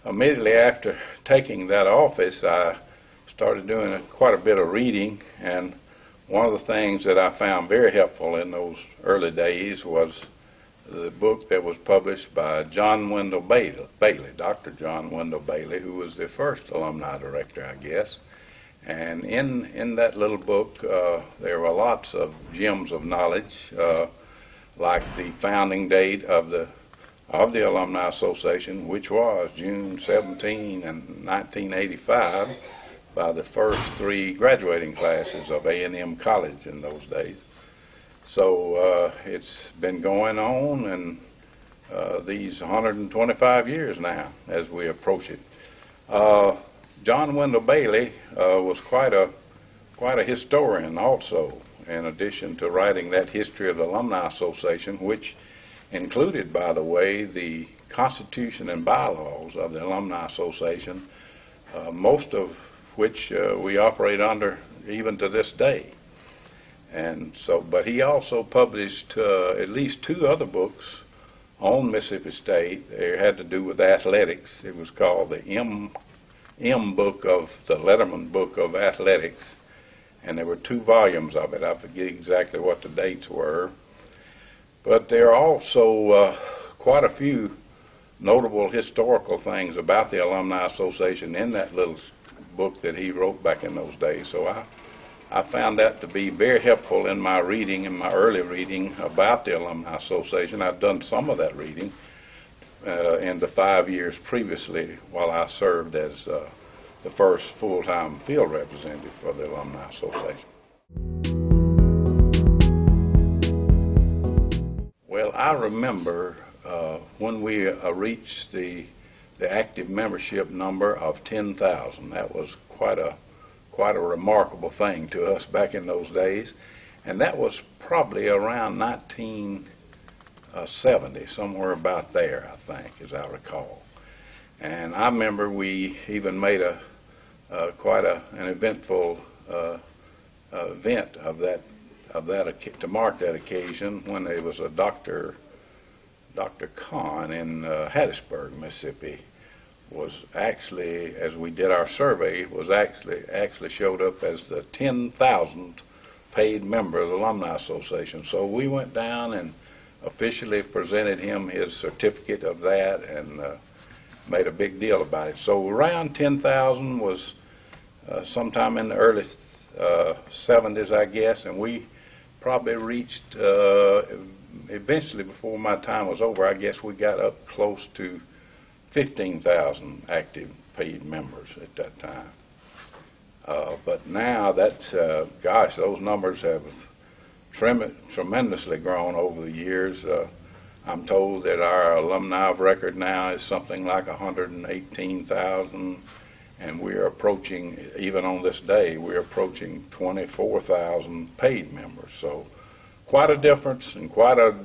immediately after taking that office, I started doing quite a bit of reading, and one of the things that I found very helpful in those early days was the book that was published by John Wendell Bailey, Dr. John Wendell Bailey, who was the first alumni director, I guess. And in that little book, there were lots of gems of knowledge, like the founding date of the Alumni Association, which was June 17 in 1985, by the first three graduating classes of A&M College in those days. So it's been going on, and these 125 years now as we approach it. John Wendell Bailey was quite a historian also, in addition to writing that history of the Alumni Association, which included, by the way, the Constitution and bylaws of the Alumni Association, most of which we operate under even to this day. And so, but he also published at least two other books on Mississippi State. They had to do with athletics. It was called the M book of the Letterman Book of Athletics, and there were 2 volumes of it. I forget exactly what the dates were, but there are also quite a few notable historical things about the Alumni Association in that little book that he wrote back in those days. So I found that to be very helpful in my reading, in my early reading about the Alumni Association. I've done some of that reading in the 5 years previously while I served as the first full-time field representative for the Alumni Association. Well, I remember when we reached the active membership number of 10,000. That was quite a remarkable thing to us back in those days, and that was probably around 1970, somewhere about there, I think, as I recall. And I remember we even made quite an eventful event of that to mark that occasion, when there was a Dr. Kahn in Hattiesburg, Mississippi, was actually, as we did our survey, was actually showed up as the 10,000th paid member of the Alumni Association. So we went down and officially presented him his certificate of that, and made a big deal about it. So around 10,000 was sometime in the early 70s, I guess, and we probably reached, eventually before my time was over, I guess we got up close to 15,000 active paid members at that time. But now that's, gosh, those numbers have tremendously grown over the years. I'm told that our alumni of record now is something like 118,000, and we're approaching, even on this day, we're approaching 24,000 paid members. So quite a difference, and quite a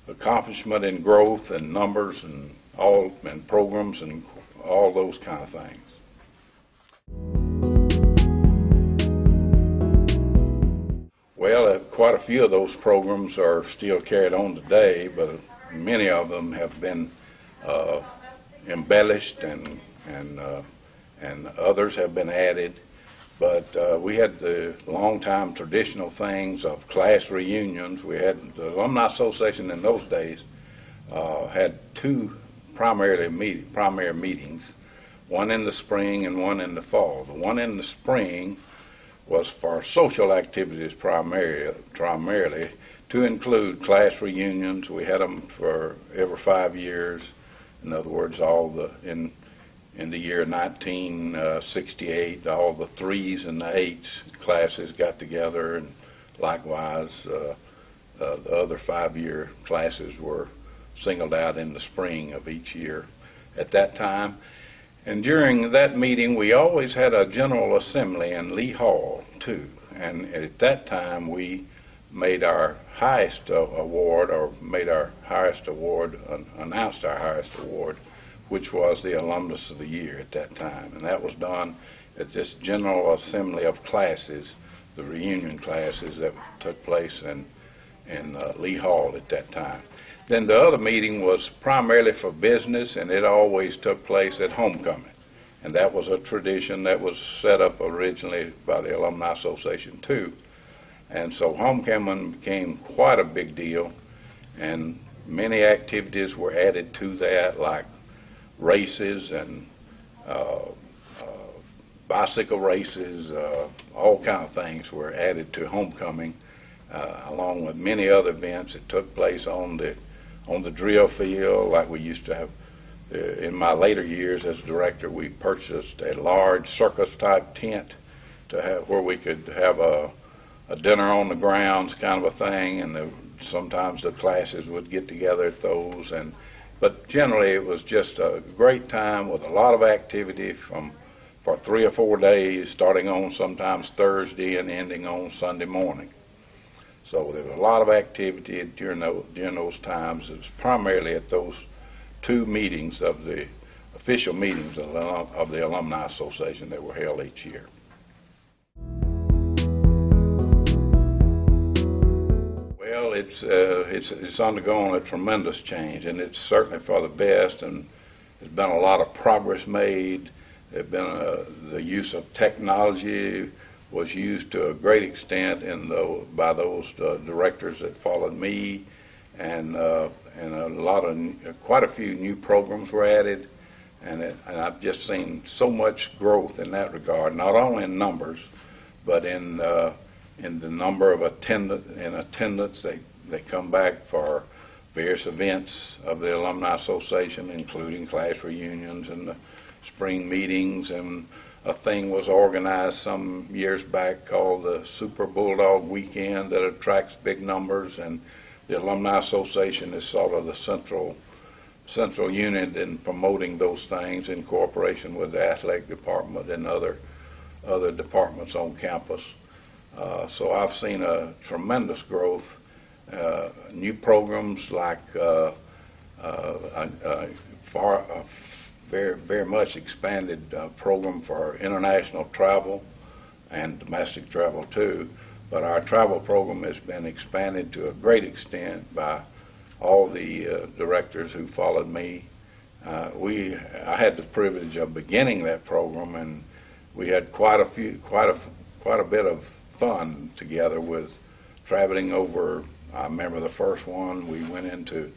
accomplishment in growth and numbers and programs and all those kind of things. Well, quite a few of those programs are still carried on today, but many of them have been embellished, and others have been added. But we had the long-time traditional things of class reunions. We had the Alumni Association in those days had 2 primary meetings, one in the spring and one in the fall. The one in the spring was for social activities primarily, to include class reunions. We had them for every 5 years. In other words, in the year 1968, all the 3s and the 8s classes got together, and likewise the other 5-year classes were singled out in the spring of each year at that time. And during that meeting, we always had a General Assembly in Lee Hall, too. And at that time, we made our highest award, announced our highest award, which was the Alumnus of the Year at that time. And that was done at this General Assembly of classes, the reunion classes that took place in Lee Hall at that time. Then the other meeting was primarily for business, and it always took place at homecoming. And that was a tradition that was set up originally by the Alumni Association too. And so homecoming became quite a big deal, and many activities were added to that, like races and bicycle races, all kind of things were added to homecoming, along with many other events that took place on the drill field. Like we used to have in my later years as director, we purchased a large circus type tent to have where we could have a dinner on the grounds kind of a thing, and sometimes the classes would get together at those. But generally it was just a great time with a lot of activity for 3 or 4 days, starting on sometimes Thursday and ending on Sunday morning. So there was a lot of activity during those times. It was primarily at those 2 meetings of the official meetings of the Alumni Association that were held each year. Well, it's undergone a tremendous change, and it's certainly for the best, and there's been a lot of progress made. There's been the use of technology was used to a great extent by those directors that followed me, and quite a few new programs were added, and I've just seen so much growth in that regard, not only in numbers, but in the number of attendance. They come back for various events of the Alumni Association, including class reunions and the spring meetings, and a thing was organized some years back called the Super Bulldog Weekend that attracts big numbers, and the Alumni Association is sort of the central unit in promoting those things in cooperation with the athletic department and other departments on campus. So I've seen a tremendous growth. New programs like very much expanded program for international travel and domestic travel too. But our travel program has been expanded to a great extent by all the directors who followed me. I had the privilege of beginning that program, and we had quite a bit of fun together with traveling over. I remember the first one, we went into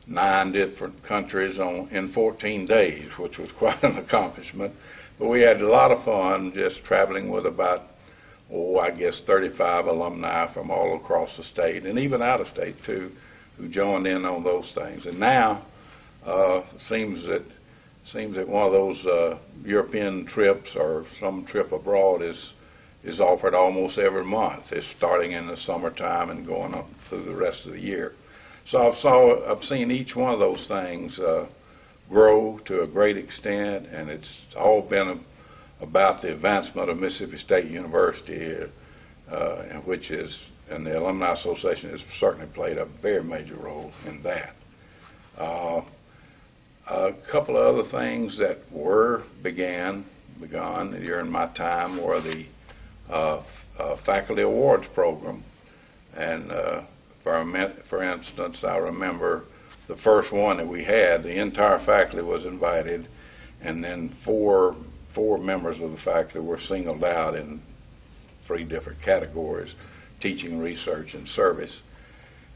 9 different countries in 14 days, which was quite an accomplishment. But we had a lot of fun just traveling with about, I guess 35 alumni from all across the state, and even out of state too, who joined in on those things. And now seems that one of those European trips or some trip abroad is offered almost every month. It's starting in the summertime and going up through the rest of the year. So I've seen each one of those things grow to a great extent, and it's all been about the advancement of Mississippi State University, and the Alumni Association has certainly played a very major role in that. A couple of other things that begun during my time were the faculty awards program, and for instance, I remember the first one that we had, the entire faculty was invited, and then four members of the faculty were singled out in 3 different categories: teaching, research, and service.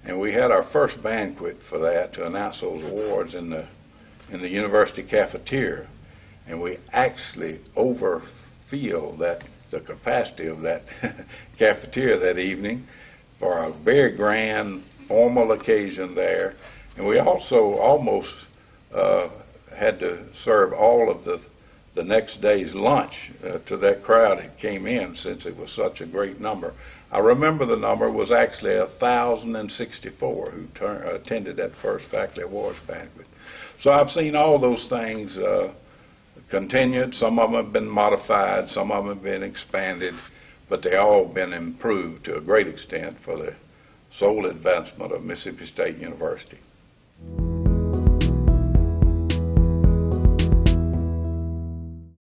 And we had our first banquet for that to announce those awards in the university cafeteria, and we actually overfilled the capacity of that cafeteria that evening for a very grand formal occasion there. And we also almost had to serve all of the next day's lunch to that crowd that came in, since it was such a great number. I remember the number was actually 1,064 who attended that first faculty awards banquet. So I've seen all those things continued. Some of them have been modified, some of them have been expanded, but they all been improved to a great extent for the sole advancement of Mississippi State University.